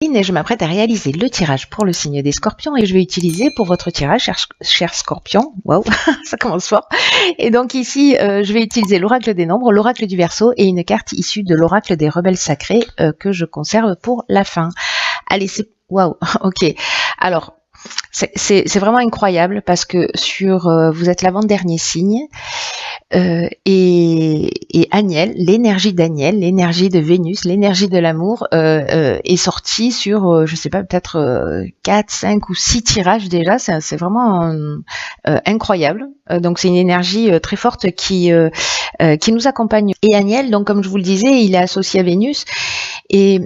Et je m'apprête à réaliser le tirage pour le signe des scorpions et je vais utiliser pour votre tirage, cher scorpion, waouh, ça commence fort. Et donc ici, je vais utiliser l'oracle des nombres, l'oracle du Verseau et une carte issue de l'oracle des rebelles sacrés que je conserve pour la fin. Allez, c'est waouh, ok. Alors, c'est vraiment incroyable parce que vous êtes l'avant-dernier signe. Et Aniel, l'énergie d'Aniel, l'énergie de Vénus, l'énergie de l'amour est sortie sur, je sais pas, peut-être 4, 5 ou 6 tirages déjà. C'est vraiment incroyable. Donc c'est une énergie très forte qui nous accompagne. Et Aniel, donc comme je vous le disais, il est associé à Vénus et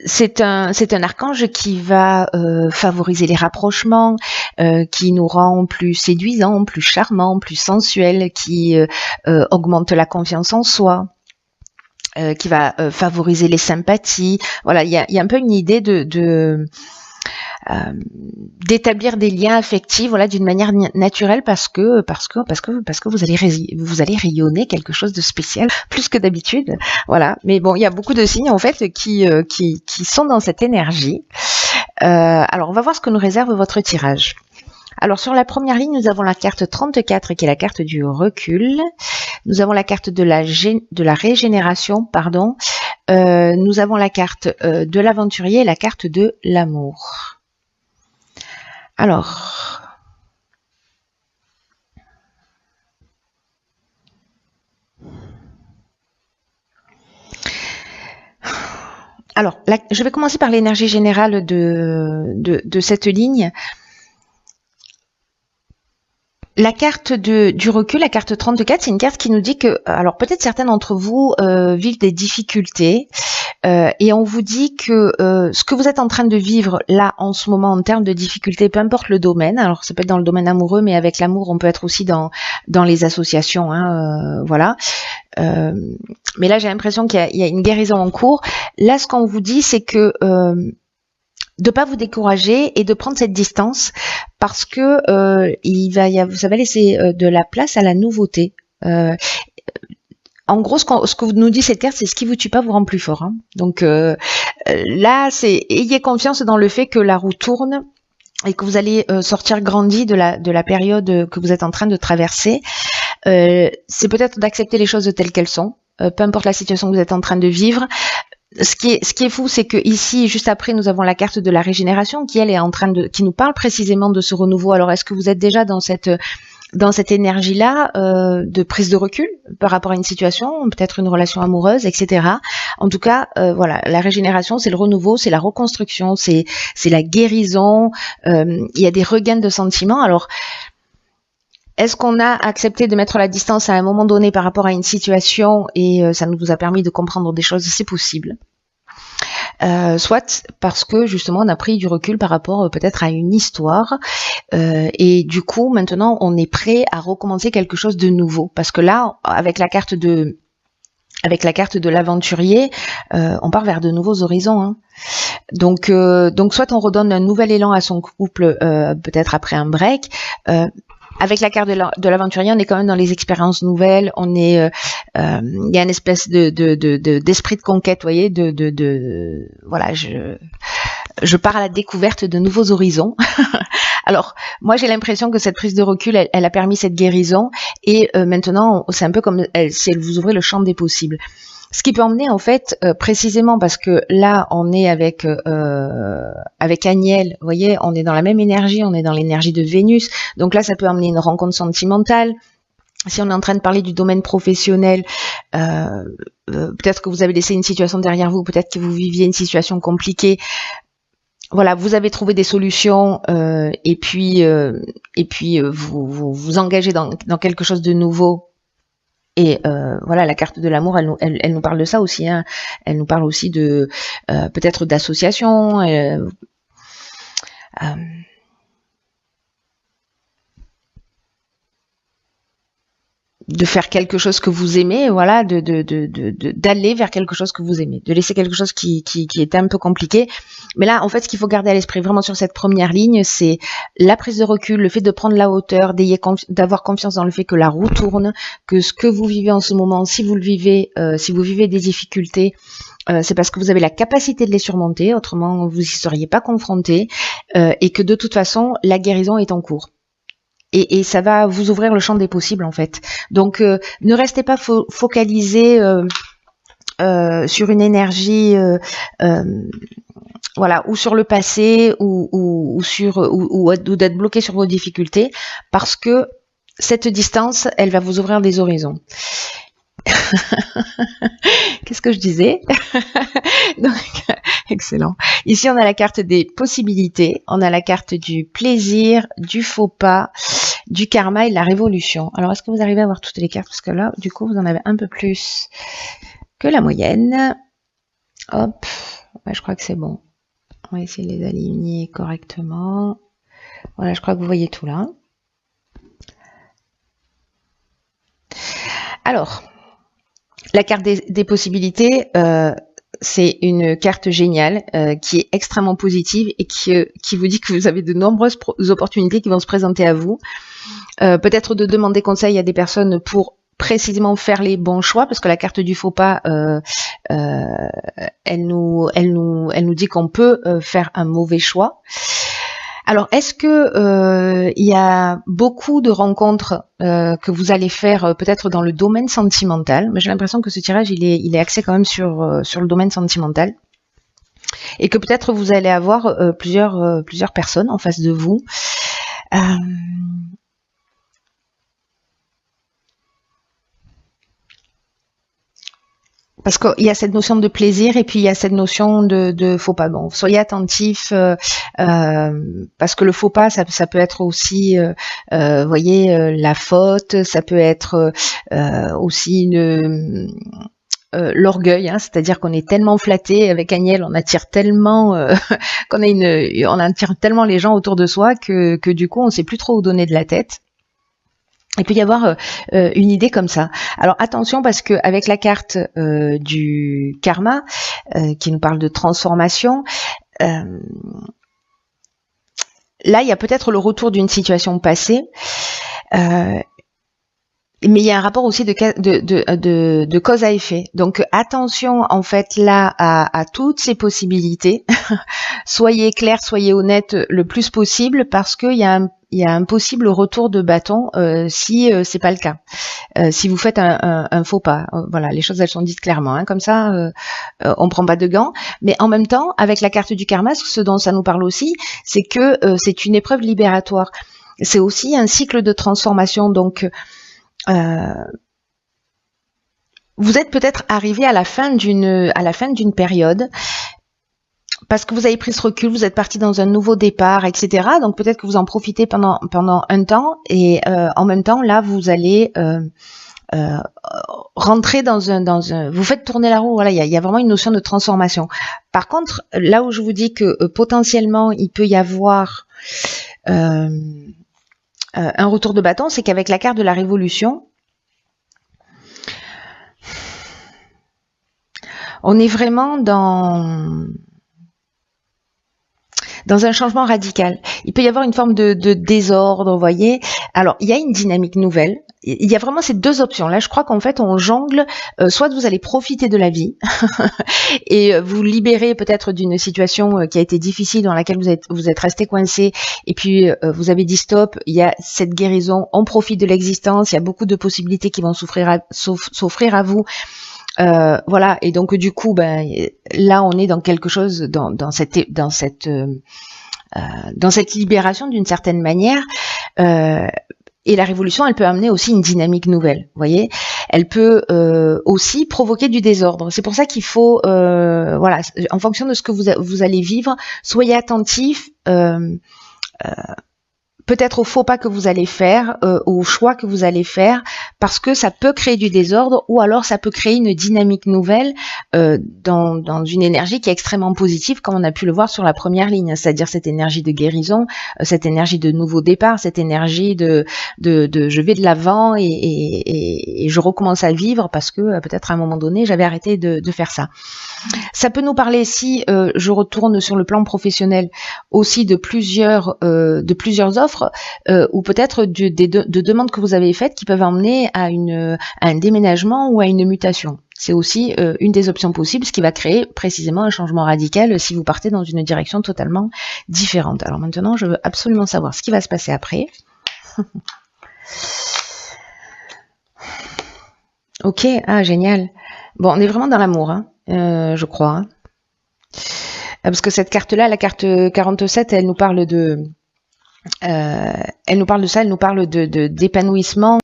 c'est un archange qui va favoriser les rapprochements, qui nous rend plus séduisants, plus charmants, plus sensuels, qui augmente la confiance en soi, qui va favoriser les sympathies. Voilà, il y a un peu une idée d'établir des liens affectifs, voilà, d'une manière naturelle parce que vous allez rayonner quelque chose de spécial plus que d'habitude, voilà. Mais bon, il y a beaucoup de signes en fait qui sont dans cette énergie. Alors on va voir ce que nous réserve votre tirage. Alors sur la première ligne, nous avons la carte 34 qui est la carte du recul. Nous avons la carte de la régénération, pardon. Nous avons la carte de l'aventurier et la carte de l'amour. Alors, je vais commencer par l'énergie générale de cette ligne. La carte du recul, la carte 34, c'est une carte qui nous dit que, alors peut-être certains d'entre vous vivent des difficultés et on vous dit que ce que vous êtes en train de vivre là en ce moment en termes de difficultés, peu importe le domaine, alors ça peut être dans le domaine amoureux, mais avec l'amour on peut être aussi dans les associations, voilà. Mais là j'ai l'impression qu'il y a une guérison en cours. Là ce qu'on vous dit c'est que de pas vous décourager et de prendre cette distance parce que ça va laisser de la place à la nouveauté. En gros, ce que nous dit cette carte, c'est ce qui vous tue pas vous rend plus fort. Hein. Donc là, ayez confiance dans le fait que la roue tourne et que vous allez sortir grandi de la période que vous êtes en train de traverser. C'est peut-être d'accepter les choses telles qu'elles sont, peu importe la situation que vous êtes en train de vivre. Ce qui est fou, c'est que ici, juste après, nous avons la carte de la régénération qui, elle, est qui nous parle précisément de ce renouveau. Alors, est-ce que vous êtes déjà dans cette énergie-là de prise de recul par rapport à une situation, peut-être une relation amoureuse, etc. En tout cas, voilà, la régénération, c'est le renouveau, c'est la reconstruction, c'est la guérison. Il y a des regains de sentiments. Alors, est-ce qu'on a accepté de mettre la distance à un moment donné par rapport à une situation et ça nous a permis de comprendre des choses? C'est possible. Soit parce que justement on a pris du recul par rapport peut-être à une histoire et du coup maintenant on est prêt à recommencer quelque chose de nouveau parce que là avec la carte de l'aventurier, on part vers de nouveaux horizons. Hein. Donc soit on redonne un nouvel élan à son couple peut-être après un break. Avec la carte de l'aventurier, on est quand même dans les expériences nouvelles. On est, il y a une espèce d'esprit de conquête, vous voyez, voilà, je pars à la découverte de nouveaux horizons. Alors, moi, j'ai l'impression que cette prise de recul, elle a permis cette guérison. Et maintenant, c'est un peu comme si elle vous ouvrait le champ des possibles. Ce qui peut emmener, en fait, précisément parce que là, on est avec Aniel, vous voyez, on est dans la même énergie, on est dans l'énergie de Vénus. Donc là, ça peut emmener une rencontre sentimentale. Si on est en train de parler du domaine professionnel, peut-être que vous avez laissé une situation derrière vous, peut-être que vous viviez une situation compliquée. Voilà, vous avez trouvé des solutions et puis vous engagez dans quelque chose de nouveau. Et voilà, la carte de l'amour, elle nous parle de ça aussi. Hein. Elle nous parle aussi de peut-être d'association. de faire quelque chose que vous aimez, voilà, d'aller vers quelque chose que vous aimez, de laisser quelque chose qui est un peu compliqué. Mais là, en fait, ce qu'il faut garder à l'esprit vraiment sur cette première ligne, c'est la prise de recul, le fait de prendre la hauteur, d'avoir confiance dans le fait que la roue tourne, que ce que vous vivez en ce moment, si vous le vivez, si vous vivez des difficultés, c'est parce que vous avez la capacité de les surmonter, autrement vous y seriez pas confronté, et que de toute façon, la guérison est en cours. Et ça va vous ouvrir le champ des possibles en fait. Donc ne restez pas focalisé sur une énergie voilà, ou sur le passé ou d'être bloqué sur vos difficultés, parce que cette distance, elle va vous ouvrir des horizons. Qu'est-ce que je disais? Donc, excellent. Ici, on a la carte des possibilités, on a la carte du plaisir, du faux pas, du karma et de la révolution. Alors, est-ce que vous arrivez à voir toutes les cartes? Parce que là, du coup, vous en avez un peu plus que la moyenne. Hop, ouais, je crois que c'est bon. On va essayer de les aligner correctement. Voilà, je crois que vous voyez tout là. Alors, la carte des possibilités, c'est une carte géniale qui est extrêmement positive et qui vous dit que vous avez de nombreuses opportunités qui vont se présenter à vous. Peut-être de demander conseil à des personnes pour précisément faire les bons choix, parce que la carte du faux pas, elle nous dit qu'on peut faire un mauvais choix. Alors, est-ce que il y a beaucoup de rencontres que vous allez faire peut-être dans le domaine sentimental? Mais j'ai l'impression que ce tirage, il est axé quand même sur le domaine sentimental, et que peut-être vous allez avoir plusieurs personnes en face de vous. Parce qu'il y a cette notion de plaisir et puis il y a cette notion de faux pas. Bon, soyez attentifs parce que le faux pas, ça peut être aussi, voyez, la faute, ça peut être aussi l'orgueil, hein, c'est-à-dire qu'on est tellement flatté avec Agnelle, on attire tellement on attire tellement les gens autour de soi que du coup on sait plus trop où donner de la tête. Il peut y avoir une idée comme ça. Alors attention, parce que avec la carte du karma qui nous parle de transformation, là il y a peut-être le retour d'une situation passée, mais il y a un rapport aussi de cause à effet. Donc attention en fait là à toutes ces possibilités. Soyez clair, soyez honnête le plus possible, parce qu'il y a un possible retour de bâton si c'est pas le cas. Si vous faites un faux pas, voilà, les choses elles sont dites clairement, hein, comme ça on prend pas de gants. Mais en même temps, avec la carte du karma, ce dont ça nous parle aussi, c'est que c'est une épreuve libératoire. C'est aussi un cycle de transformation. Donc vous êtes peut-être arrivé à la fin d'une période, parce que vous avez pris ce recul, vous êtes parti dans un nouveau départ, etc. Donc peut-être que vous en profitez pendant un temps, et en même temps là vous allez rentrer dans un, vous faites tourner la roue. Voilà, il y a vraiment une notion de transformation. Par contre, là où je vous dis que potentiellement il peut y avoir un retour de bâton, c'est qu'avec la carte de la révolution, on est vraiment dans un changement radical. Il peut y avoir une forme de désordre, vous voyez. Alors, il y a une dynamique nouvelle. Il y a vraiment ces deux options. Là, je crois qu'en fait, on jongle. Soit vous allez profiter de la vie et vous libérer peut-être d'une situation qui a été difficile, dans laquelle vous êtes resté coincé, et puis vous avez dit stop, il y a cette guérison, on profite de l'existence, il y a beaucoup de possibilités qui vont s'offrir à vous. Voilà, et donc du coup, ben là, on est dans quelque chose, dans cette libération d'une certaine manière. Et la révolution, elle peut amener aussi une dynamique nouvelle. Vous voyez, elle peut aussi provoquer du désordre. C'est pour ça qu'il faut, voilà, en fonction de ce que vous allez vivre, soyez attentifs. peut-être au faux pas que vous allez faire, au choix que vous allez faire, parce que ça peut créer du désordre ou alors ça peut créer une dynamique nouvelle dans une énergie qui est extrêmement positive, comme on a pu le voir sur la première ligne, c'est-à-dire cette énergie de guérison, cette énergie de nouveau départ, cette énergie de je vais de l'avant et je recommence à vivre parce que peut-être à un moment donné j'avais arrêté de faire ça. Ça peut nous parler, si je retourne sur le plan professionnel, aussi de plusieurs offres ou peut-être de demandes que vous avez faites qui peuvent emmener à un déménagement ou à une mutation. C'est aussi une des options possibles, ce qui va créer précisément un changement radical si vous partez dans une direction totalement différente. Alors maintenant, je veux absolument savoir ce qui va se passer après. Ok, ah génial. Bon, on est vraiment dans l'amour, hein, je crois. Hein. Parce que cette carte-là, la carte 47, elle nous parle de... elle nous parle de ça, elle nous parle d'épanouissement.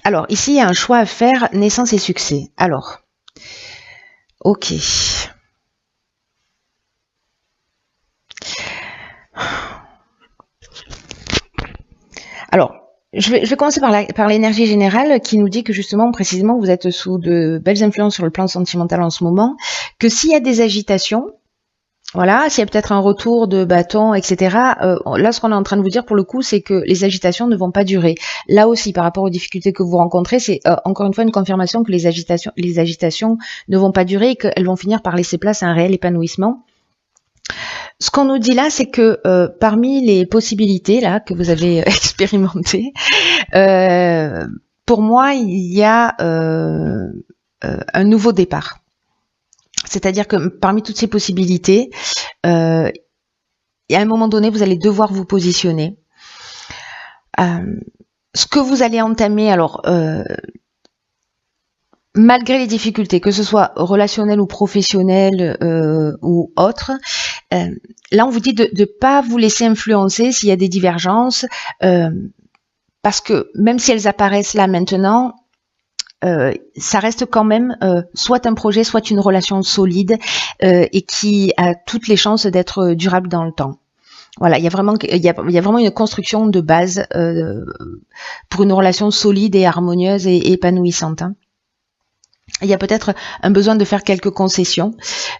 Alors, ici, il y a un choix à faire, naissance et succès. Alors, ok. Alors, je vais commencer par l'énergie générale qui nous dit que justement, précisément, vous êtes sous de belles influences sur le plan sentimental en ce moment, que s'il y a des agitations, voilà, s'il y a peut-être un retour de bâton, etc. Là, ce qu'on est en train de vous dire pour le coup, c'est que les agitations ne vont pas durer. Là aussi, par rapport aux difficultés que vous rencontrez, c'est encore une fois une confirmation que les agitations ne vont pas durer et qu'elles vont finir par laisser place à un réel épanouissement. Ce qu'on nous dit là, c'est que parmi les possibilités là que vous avez expérimentées, pour moi, il y a un nouveau départ. C'est-à-dire que parmi toutes ces possibilités, et à un moment donné, vous allez devoir vous positionner. Ce que vous allez entamer, alors, malgré les difficultés, que ce soit relationnelles ou professionnelles ou autres, là, on vous dit de ne pas vous laisser influencer s'il y a des divergences, parce que même si elles apparaissent là maintenant, ça reste quand même soit un projet, soit une relation solide et qui a toutes les chances d'être durable dans le temps. Voilà, il y a vraiment une construction de base pour une relation solide et harmonieuse et épanouissante. Hein. Il y a peut-être un besoin de faire quelques concessions,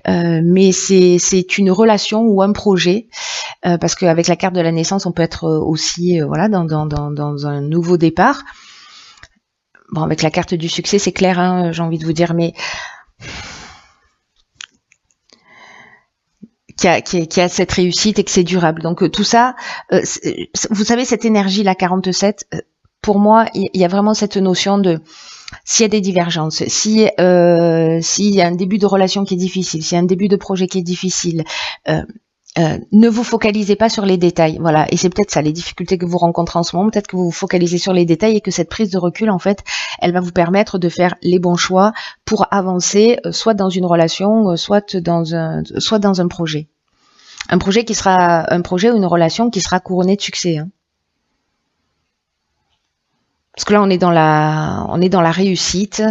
mais c'est une relation ou un projet, parce qu'avec la carte de la naissance, on peut être aussi voilà dans un nouveau départ. Bon, avec la carte du succès, c'est clair, hein, j'ai envie de vous dire, mais qui a cette réussite et que c'est durable. Donc tout ça, vous savez, cette énergie, la 47, pour moi, il y a vraiment cette notion de s'il y a des divergences, s'il y a un début de relation qui est difficile, s'il y a un début de projet qui est difficile, ne vous focalisez pas sur les détails, voilà. Et c'est peut-être ça, les difficultés que vous rencontrez en ce moment, peut-être que vous vous focalisez sur les détails et que cette prise de recul, en fait, elle va vous permettre de faire les bons choix pour avancer, soit dans une relation, soit dans un projet. Un projet qui sera un projet ou une relation qui sera couronnée de succès. Hein. Parce que là, on est dans la réussite.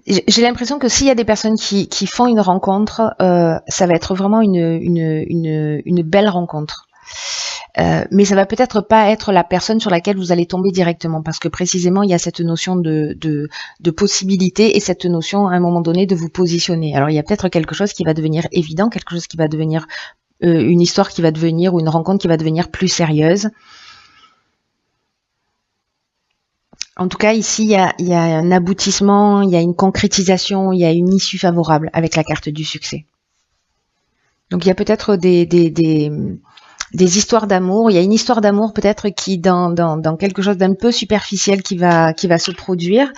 J'ai l'impression que s'il y a des personnes qui font une rencontre, ça va être vraiment une belle rencontre. Mais ça va peut-être pas être la personne sur laquelle vous allez tomber directement, parce que précisément il y a cette notion de possibilité et cette notion à un moment donné de vous positionner. Alors il y a peut-être quelque chose qui va devenir évident, quelque chose qui va devenir une histoire qui va devenir ou une rencontre qui va devenir plus sérieuse. En tout cas, ici, il y a un aboutissement, il y a une concrétisation, il y a une issue favorable avec la carte du succès. Donc il y a peut-être des histoires d'amour. Il y a une histoire d'amour peut-être qui dans quelque chose d'un peu superficiel qui va se produire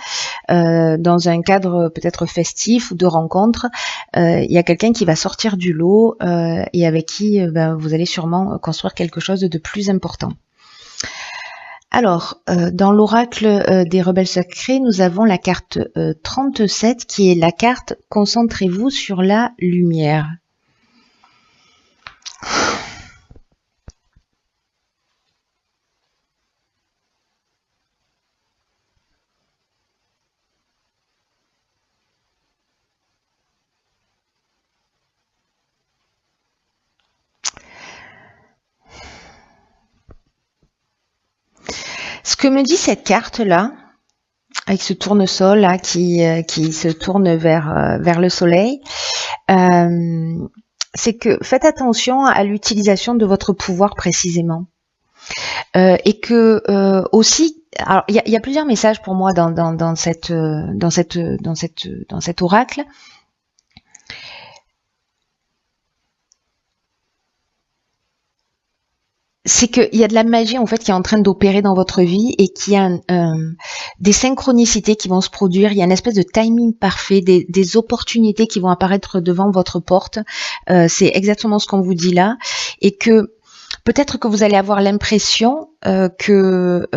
dans un cadre peut-être festif ou de rencontre. Il y a quelqu'un qui va sortir du lot et avec qui vous allez sûrement construire quelque chose de plus important. Alors, dans l'oracle des rebelles sacrés, nous avons la carte 37 qui est la carte « Concentrez-vous sur la lumière ». Ce que me dit cette carte-là, avec ce tournesol là qui se tourne vers le soleil, c'est que faites attention à l'utilisation de votre pouvoir précisément. Et que aussi, alors il y a plusieurs messages pour moi dans cet oracle. C'est qu'il y a de la magie en fait qui est en train d'opérer dans votre vie et qu'il y a des synchronicités qui vont se produire. Il y a une espèce de timing parfait, des opportunités qui vont apparaître devant votre porte. C'est exactement ce qu'on vous dit là, et que peut-être que vous allez avoir l'impression que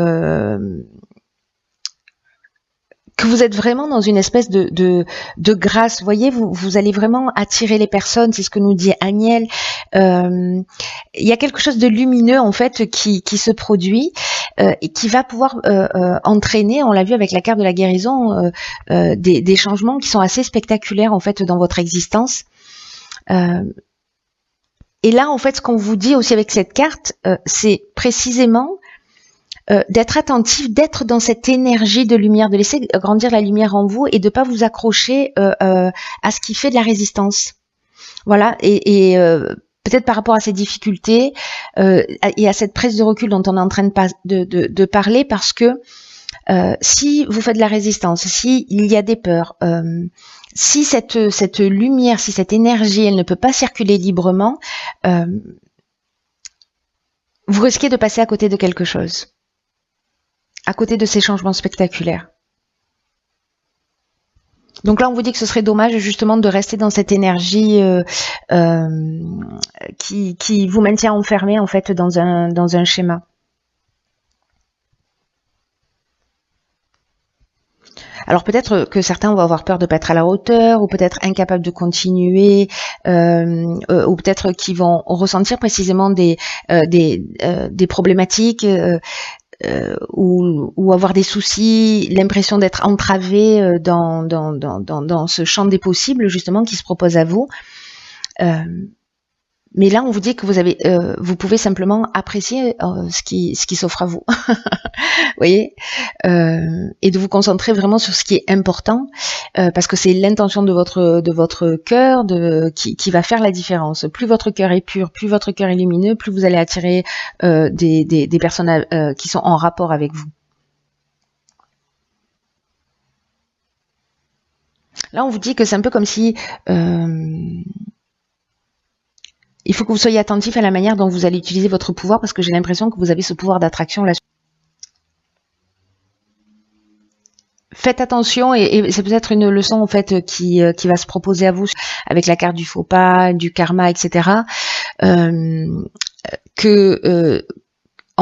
vous êtes vraiment dans une espèce de grâce. Vous voyez, vous allez vraiment attirer les personnes, c'est ce que nous dit Agnel. Il y a quelque chose de lumineux en fait qui se produit et qui va pouvoir entraîner, on l'a vu avec la carte de la guérison, des changements qui sont assez spectaculaires en fait dans votre existence. Et là, en fait, ce qu'on vous dit aussi avec cette carte, c'est précisément d'être attentif, d'être dans cette énergie de lumière, de laisser grandir la lumière en vous et de pas vous accrocher à ce qui fait de la résistance. Voilà, et peut-être par rapport à ces difficultés et à cette prise de recul dont on est en train de parler, parce que si vous faites de la résistance, si il y a des peurs, si cette lumière, si cette énergie, elle ne peut pas circuler librement, vous risquez de passer à côté de quelque chose. À côté de ces changements spectaculaires. Donc là, on vous dit que ce serait dommage justement de rester dans cette énergie qui vous maintient enfermé en fait dans un schéma. Alors peut-être que certains vont avoir peur de pas être à la hauteur, ou peut-être incapables de continuer, ou peut-être qu'ils vont ressentir précisément des problématiques. Ou avoir des soucis, l'impression d'être entravé dans ce champ des possibles justement qui se propose à vous. Mais là, on vous dit que vous pouvez simplement apprécier ce qui s'offre à vous, vous voyez, et de vous concentrer vraiment sur ce qui est important, parce que c'est l'intention de votre cœur qui va faire la différence. Plus votre cœur est pur, plus votre cœur est lumineux, plus vous allez attirer des personnes qui sont en rapport avec vous. Là, on vous dit que c'est un peu comme si il faut que vous soyez attentif à la manière dont vous allez utiliser votre pouvoir, parce que j'ai l'impression que vous avez ce pouvoir d'attraction là. Faites attention, et c'est peut-être une leçon en fait qui va se proposer à vous avec la carte du faux pas, du karma, etc. En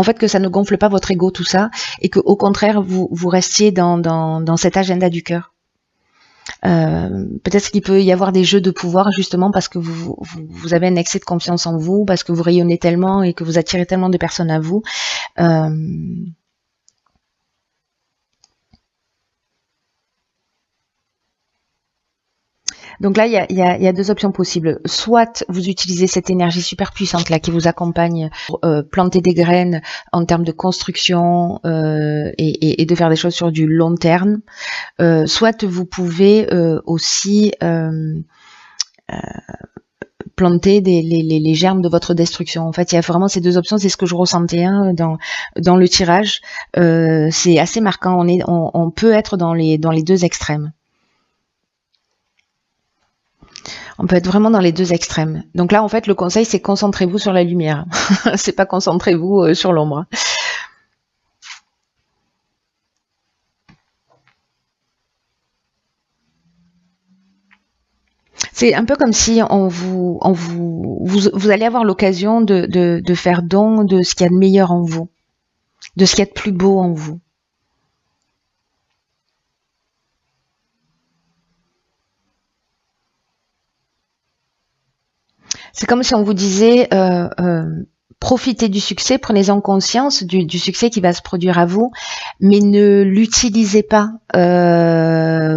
fait, que ça ne gonfle pas votre ego, tout ça, et que au contraire vous restiez dans cet agenda du cœur. Peut-être qu'il peut y avoir des jeux de pouvoir justement parce que vous avez un excès de confiance en vous, parce que vous rayonnez tellement et que vous attirez tellement de personnes à vous. Donc là, il y a deux options possibles. Soit vous utilisez cette énergie super puissante là qui vous accompagne pour planter des graines en termes de construction et de faire des choses sur du long terme. Soit vous pouvez aussi planter les germes de votre destruction. En fait, il y a vraiment ces deux options. C'est ce que je ressentais dans le tirage. C'est assez marquant. On peut être dans les deux extrêmes. On peut être vraiment dans les deux extrêmes. Donc là, en fait, le conseil, c'est concentrez-vous sur la lumière. C'est pas concentrez-vous sur l'ombre. C'est un peu comme si vous allez avoir l'occasion de faire don de ce qu'il y a de meilleur en vous, de ce qu'il y a de plus beau en vous. C'est comme si on vous disait profitez du succès, prenez-en conscience du succès qui va se produire à vous, mais ne l'utilisez pas,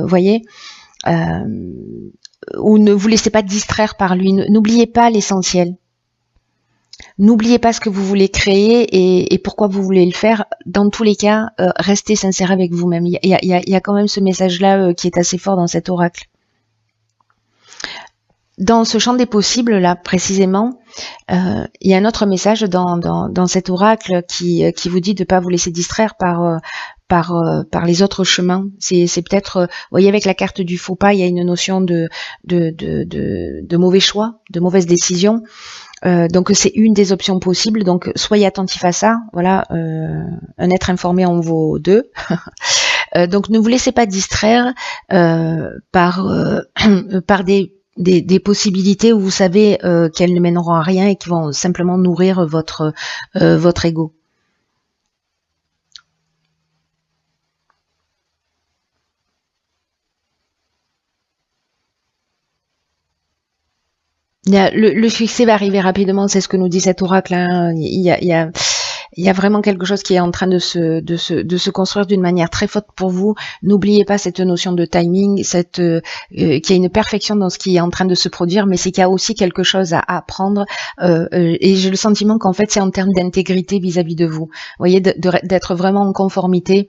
voyez, ou ne vous laissez pas distraire par lui. N'oubliez pas l'essentiel. N'oubliez pas ce que vous voulez créer et pourquoi vous voulez le faire. Dans tous les cas, restez sincère avec vous-même. Il y a quand même ce message-là qui est assez fort dans cet oracle. Dans ce champ des possibles, là, précisément, il y a un autre message dans cet oracle qui vous dit de ne pas vous laisser distraire par les autres chemins. C'est peut-être, vous voyez, avec la carte du faux pas, il y a une notion de mauvais choix, de mauvaise décision. Donc c'est une des options possibles. Donc soyez attentif à ça. Voilà, un être informé en vaut deux. Donc ne vous laissez pas distraire par des possibilités où vous savez qu'elles ne mèneront à rien et qui vont simplement nourrir votre ego. Le succès va arriver rapidement, c'est ce que nous dit cet oracle. Hein. Il y a vraiment quelque chose qui est en train de se construire d'une manière très forte pour vous. N'oubliez pas cette notion de timing, qu'il y a une perfection dans ce qui est en train de se produire, mais c'est qu'il y a aussi quelque chose à apprendre. Et j'ai le sentiment qu'en fait, c'est en termes d'intégrité vis-à-vis de vous. Vous voyez, d'être vraiment en conformité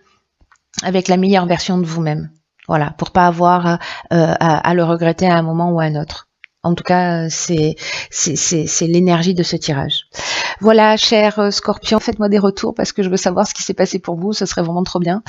avec la meilleure version de vous-même. Voilà, pour pas avoir à le regretter à un moment ou à un autre. En tout cas, c'est l'énergie de ce tirage. Voilà, cher Scorpion, faites-moi des retours parce que je veux savoir ce qui s'est passé pour vous. Ce serait vraiment trop bien.